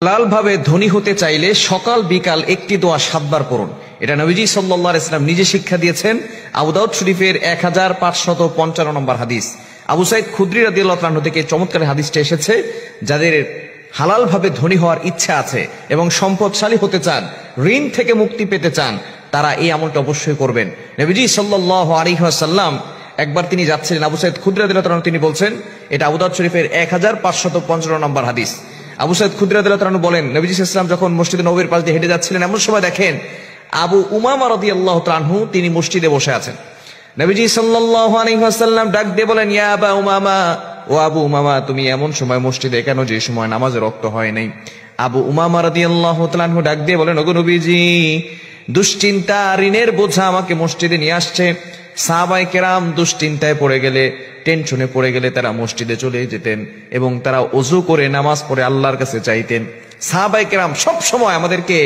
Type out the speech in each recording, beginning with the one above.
হালাল ভাবে ধনী হতে চাইলে সকাল বিকাল একটি দোয়া 7 বার পড়ুন। এটা নবীজি সাল্লাল্লাহু আলাইহি ওয়াসাল্লাম নিজে শিক্ষা দিয়েছেন। আবু দাউদ শরীফের 1555 নম্বর হাদিস। আবু সাঈদ খুদরি রাদিয়াল্লাহু তাআলা থেকে চমৎকার হাদিসটা এসেছে, যাদের হালাল ভাবে ধনী হওয়ার ইচ্ছা আছে এবং সম্পদশালী হতে চান, ঋণ থেকে মুক্তি পেতে চান, তারা এই আমলটা অবশ্যই করবেন। নবীজি সাল্লাল্লাহু আলাইহি ওয়াসাল্লাম একবার তিনি যাচ্ছিলেন, আবু সাঈদ খুদরি রাদিয়াল্লাহু তাআলা তিনি বলছেন, এটা আবু দাউদ শরীফের 1555 নম্বর হাদিস। আবু সাঈদ খুদরি রাদিয়াল্লাহু তাআলা বলেন, নবীজি সাল্লাল্লাহু আলাইহি ওয়াসাল্লাম যখন মসজিদে নববীর পাশ দিয়ে হেঁটে যাচ্ছিলেন, এমন সময় দেখেন আবু উমামা রাদিয়াল্লাহু তাআলা তিনি মসজিদে বসে আছেন। নবীজি সাল্লাল্লাহু আলাইহি ওয়াসাল্লাম ডাক দিয়ে বলেন, ইয়া আবা উমামা, ও আবু উমামা, তুমি এমন সময় মসজিদে কেন যে সময় নামাজের ওয়াক্ত হয় নাই? আবু উমামা রাদিয়াল্লাহু তাআলা ডাক দিয়ে বলেন, ওগো নবীজি, দুশ্চিন্তা ঋণের বোঝা আমাকে মসজিদে নিয়ে আসছে। সাহাবায়ে কেরাম দুশ্চিন্তায় পড়ে গেলে, টেনশনে পড়ে গেলে তারা মসজিদে চলে যেতেন এবং তারা ওযু করে নামাজ পড়ে আল্লাহর কাছে চাইতেন। সাহাবায়ে কেরাম সব সময় আমাদেরকে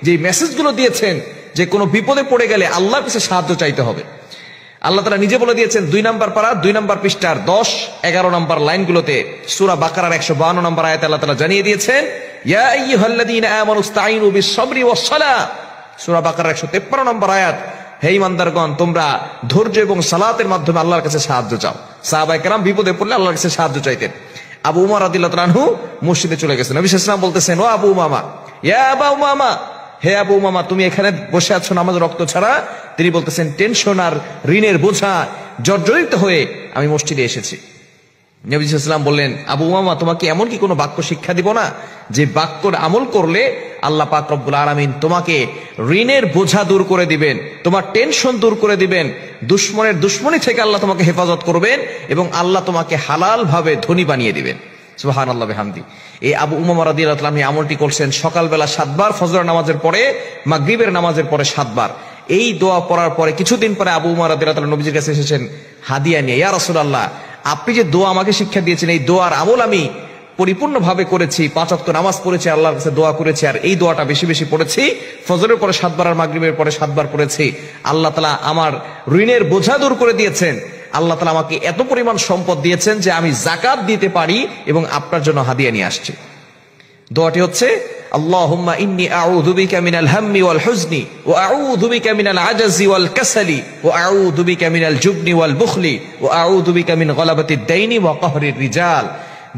যে মেসেজগুলো দিয়েছেন যে কোনো বিপদে পড়ে গেলে আল্লাহর কাছে সাহায্য চাইতে হবে। আল্লাহ তাআলা নিজে বলে দিয়েছেন 2 নম্বর পারা 2 নম্বর পৃষ্ঠার 10-11 নম্বর লাইনগুলোতে, সূরা বাকারার 152 নম্বর আয়াতে আল্লাহ তাআলা জানিয়ে দিয়েছেন, ইয়া আইয়ুহাল্লাযীনা আমানু ইসতাঈনু বিস-সাবরি ওয়াস-সালাহ। সূরা বাকারার 153 নম্বর আয়াত, হে ঈমানদারগণ, তোমরা ধৈর্য এবং সালাতের মাধ্যমে আল্লাহর কাছে সাহায্য চাও। সাহাবায়ে কেরাম বিপদে পড়লে আল্লাহর কাছে সাহায্য চাইতেন। আবু উমার রাদিয়াল্লাহু তাআলা মসজিদে চলে গেছেন। নবী সাল্লাল্লাহু আলাইহি ওয়াসাল্লাম বলতেছেন, ও আবু উমামা, ইয়া আবা উমামা, হে আবু উমামা, তুমি এখানে বসে আছো নামাজ রক্ত ছাড়া? তিনি বলতেছেন, টেনশন আর ঋণের বোঝা জর্জরিত হয়ে আমি মসজিদে এসেছি। নবী সাল্লাল্লাহু আলাইহি ওয়াসাল্লাম বললেন, আবু উমামা, তোমাকে এমন কি কোনো বাক্য শিক্ষা দিব না যে বাক্যর আমল করলে আল্লাহ পাক রব্বুল আলামিন তোমাকে ঋণের বোঝা দূর করে দিবেন, তোমার টেনশন দূর করে দিবেন, দুশমনের দুশমনি থেকে আল্লাহ তোমাকে হেফাজত করবেন এবং আল্লাহ তোমাকে হালাল ভাবে ধনী বানিয়ে দিবেন। সুবহানাল্লাহ বিহামদি। এই আবু উমামা রাদিয়াল্লাহু তাআলা আমলটি করছেন সকালবেলা 7 বার, ফজরের নামাজের পরে, মাগরিবের নামাজের পরে 7 বার। এই দোয়া পড়ার পরে কিছুদিন পরে আবু উমামা রাদিয়াল্লাহু তাআলা নবীজির কাছে এসেছেন হাদিয়া নিয়ে। ইয়া রাসূলুল্লাহ, আপনি যে দোয়া আমাকে শিক্ষা দিয়েছেন, এই দোয়ার আমল আমি পরিপূর্ণভাবে করেছি, 5 ওয়াক্ত নামাজ পড়েছি, আল্লাহর কাছে দোয়া করেছি, আর এই দোয়াটা বেশি বেশি পড়েছি, ফজরের পরে 7 বার আর মাগরিবের পরে 7 বার পড়েছি। আল্লাহ তাআলা আমার ঋণের বোঝা দূর করে দিয়েছেন। আল্লাহ তাআলা আমাকে এত পরিমাণ সম্পদ দিয়েছেন যে আমি যাকাত দিতে পারি এবং আপনার জন্য হাদিয়া নিয়ে আসছি। দোয়াটি হচ্ছে, আল্লাহুম্মা ইন্নী আউযু বিকা মিনাল হাম্মি ওয়াল হুজনি ওয়া আউযু বিকা মিনাল আজাজি ওয়াল কাসালি ওয়া আউযু বিকা মিনাল জুবনি ওয়াল বুখলি ওয়া আউযু বিকা মিন গলাবাতিদ দাইনি ওয়া কাহরির রিজাল।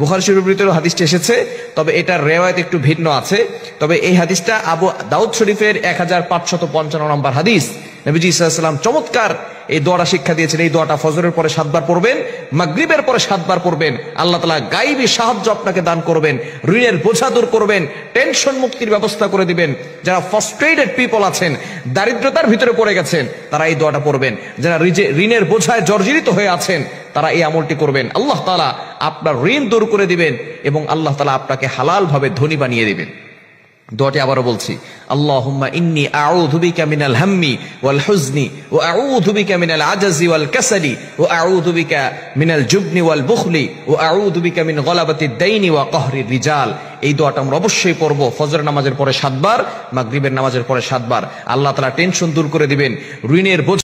বুখারী শরীফের ভিতরে হাদিসটি এসেছে, তবে এটার রিওয়ায়াত একটু ভিন্ন আছে। তবে এই হাদিসটা আবু দাউদ শরীফের 1555 নম্বর হাদিস। নবীজি সাল্লাল্লাহু আলাইহি ওয়াসাল্লাম চমৎকার এই দোয়াটা শিক্ষা দিয়েছেন। এই দোয়াটা ফজরের পরে 7 বার পড়বেন, মাগরিবের পরে 7 বার পড়বেন। আল্লাহ তাআলা গায়বী সাহায্য আপনাকে দান করবেন, ঋণের বোঝা দূর করবেন, টেনশন মুক্তির ব্যবস্থা করে দিবেন। যারা ফ্রাস্ট্রেটেড পিপল আছেন, দারিদ্রতার ভিতরে পড়ে গেছেন, তারা এই দোয়াটা পড়বেন। যারা ঋণের বোঝায় জর্জরিত হয়ে আছেন, তারা এই আমলটি করবেন। আল্লাহ তাআলা আপনার ঋণ দূর করে দিবেন এবং আল্লাহ তাআলা আপনাকে হালাল ভাবে ধনী বানিয়ে দিবেন। দোয়াটি আবারও বলছি, আল্লাহুম্মা ইন্নী আউযু বিকা মিনাল হাম্মি ওয়াল হুজনি ওয়া আউযু বিকা মিনাল আজাজি ওয়াল কাসালি ওয়া আউযু বিকা মিনাল জুবনি ওয়াল বুখলি ওয়া আউযু বিকা মিন গলাবাতিদ দাইনি ওয়া কাহরির রিজাল। এই দোয়াটা আমরা অবশ্যই পড়ব ফজর নামাজের পরে 7 বার, মাগরিবের নামাজের পরে 7 বার। আল্লাহ তাআলা টেনশন দূর করে দিবেন, ঋণের বোঝা